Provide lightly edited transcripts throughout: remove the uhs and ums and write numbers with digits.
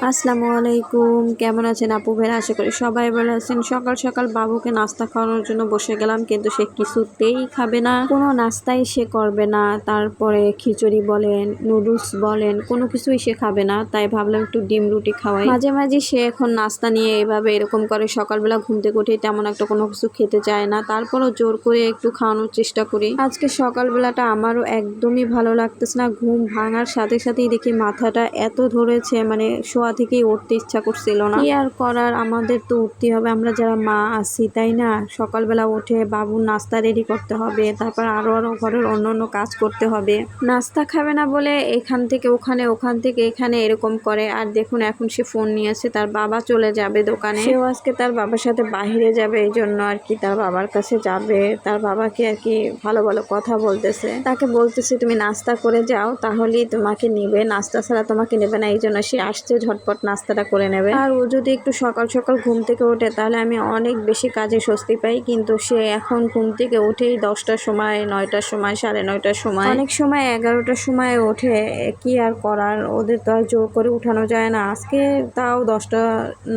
আসসালামু আলাইকুম, কেমন আছেন আপু ভাইরা? আশা করি সবাই ভালো আছেন। সকাল সকাল বাবুকে নাস্তা খাওয়ানোর জন্য বসে গেলাম, কিন্তু সে কিছুতেই খাবে না, কোনো নাস্তাই সে করবে না। তারপরে খিচুড়ি বলেন, নুডলস বলেন, কোনো কিছুই সে খাবে না। তাই ভাবলাম একটু ডিম রুটি খাওয়াই। মাঝে মাঝে সে এখন নাস্তা নিয়ে এভাবে এরকম করে। সকালবেলা ঘুম থেকে উঠে তেমন একটা কোনো কিছু খেতে চায় না, তারপরও জোর করে একটু খাওয়ানোর চেষ্টা করি। আজকে সকালবেলাটা আমারও একদমই ভালো লাগতেছে না। ঘুম ভাঙার সাথে সাথেই দেখি মাথাটা এত ধরেছে, মানে শোয়া থেকেই উঠতে ইচ্ছা করছিল না। কি আর করার, আমাদের তো উঠতে হবে, আমরা যারা মা আছি, তাই না? সকালবেলা উঠে বাবুর নাস্তা রেডি করতে হবে, তারপর আরো ঘরের অন্য অন্য কাজ করতে হবে। নাস্তা খাবে না বলে এখান থেকে ওখানে, ওখান থেকে এখানে এরকম করে। আর দেখুন এখন সে ফোন নিয়েছে, তার বাবা চলে যাবে দোকানে। সেও আজকে তার বাবার সাথে বাইরে যাবে, এই জন্য আর কি তার বাবার কাছে যাবে। তার বাবাকে আর কি ভালো ভালো কথা বলতেছে, তাকে বলতেছে তুমি নাস্তা করে যাও, তাহলেই তোমাকে নিবে, নাস্তা ছাড়া তোমাকে নেবে না। এই জন্য সে আসছে, ঝটপট নাস্তাটা করে নেবে। আর ও যদি একটু সকাল সকাল ঘুম থেকে ওঠে তাহলে আমি অনেক বেশি কাজে স্বস্তি পাই, কিন্তু সে এখন ঘুম থেকে উঠেই 10টার সময়, 9টার সময়, 9:30টার সময়, অনেক সময় 11টার সময় ওঠে। কি আর করার, ওদের তো আর জোর করে উঠানো যায় না। আজকে তাও 10টা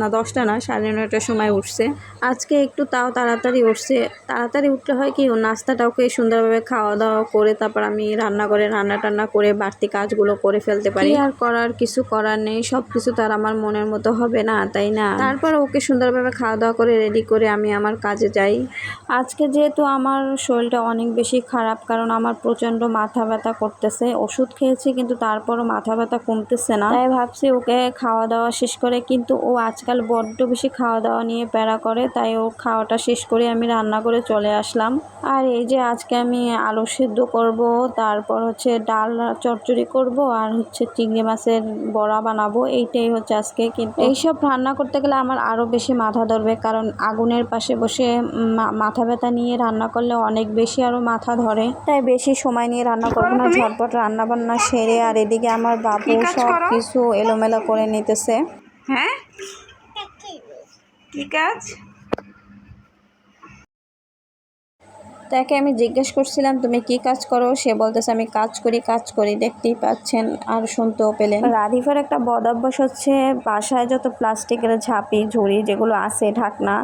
না, 10টা না, 9:30টার সময় উঠছে। আজকে একটু তাও তাড়াতাড়ি উঠছে। তাড়াতাড়ি উঠলে হয় কি, ও নাস্তাটাকে সুন্দরভাবে খাওয়া দাওয়া করে তারপর আমি রান্না টান্না করে বাড়তি কাজগুলো করে ফেলতে পারি। কি আর করার, কিছু করার নেই। সব কিছু তার আমার মনের মতো হবে না, তাই না? তারপর ওকে সুন্দরভাবে খাওয়া দাওয়া করে রেডি করে আমি আমার কাজে যাই। আজকে যেহেতু আমার শরীরটা অনেক বেশি খারাপ, কারণ আমার প্রচণ্ড মাথা ব্যথা করতেছে। ওষুধ খেয়েছি কিন্তু তারপরও মাথা ব্যথা কমতেছে না। তাই ভাবছি ওকে খাওয়া দাওয়া শেষ করে, কিন্তু ও আজকাল বড্ড বেশি খাওয়া দাওয়া নিয়ে প্যারা করে, তাই ও খাওয়াটা শেষ করে আমি রান্না করে চলে আসলাম। আর এই যে আজকে আমি আলু সেদ্ধ করব, তারপর হচ্ছে ডাল চচ্চড়ি করব, আর হচ্ছে চিংড়ি মাছের বড়া বানাবো। এইটাই হচ্ছে আজকে। কিন্তু এইসব রান্না করতে গেলে আমার আরও বেশি মাথা ধরবে, কারণ আগুনের পাশে বসে মাথা ব্যথা নিয়ে রান্না করলে অনেক বেশি আরও মাথা ধরে। তাই বেশি সময় নিয়ে রান্না করবো না, ঝটপট রান্না বান্না সেরে। আর এদিকে আমার বাবু সব কিছু এলোমেলো করে নিতেছে। হ্যাঁ, কি কাজ? তাকে আমি জিজ্ঞেস করছিলাম তুমি কি কাজ করো, সে বলতেছে আমি কাজ করি। দেখতেই পাচ্ছেন, আর শুনতেও পেলেন। রাধিফার একটা বদ অভ্যাস হচ্ছে, বাসায় যত প্লাস্টিকের ঝাঁপি ঝুড়ি যেগুলো আছে, ঢাকনা,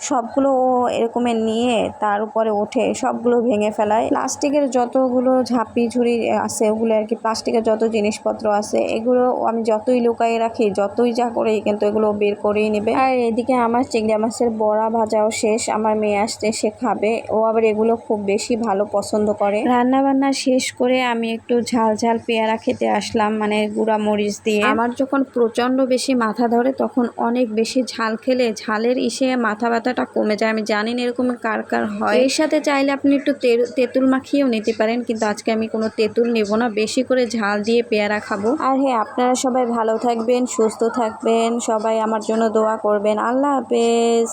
সবগুলো ও এরকমের নিয়ে তার উপরে ওঠে, সবগুলো ভেঙে ফেলায়। প্লাস্টিকের যতগুলো ঝাঁপি ঝুড়ি আছে, ওগুলো আর কি, প্লাস্টিকের যত জিনিসপত্র আছে, এগুলো আমি যতই লুকাই রাখি, যতই যা করি, কিন্তু এগুলো বের করেই নেবে। আর এদিকে আমার চিংড়ি মাছের বড়া ভাজাও শেষ। আমার মেয়ে আসছে, সে খাবে। ও আবার এগুলো খুব বেশি ভালো পছন্দ করে। রান্না বান্না শেষ করে আমি একটু ঝাল ঝাল পেয়ারা খেতে আসলাম, মানে গুঁড়া মরিচ দিয়ে। আমার যখন প্রচন্ড বেশি মাথা ধরে তখন অনেক বেশি ঝাল খেলে ঝালের ইসে মাথা ব্যথাটা কমে যায়। আমি জানি না এরকম কার কার হয়। এর সাথে চাইলে আপনি একটু তেঁতুল মাখিয়েও নিতে পারেন, কিন্তু আজকে আমি কোনো তেঁতুল নেব না, বেশি করে ঝাল দিয়ে পেয়ারা খাবো। আর হ্যাঁ, আপনারা সবাই ভালো থাকবেন, সুস্থ থাকবেন, সবাই আমার জন্য দোয়া করবেন। আল্লাহ হাফেজ।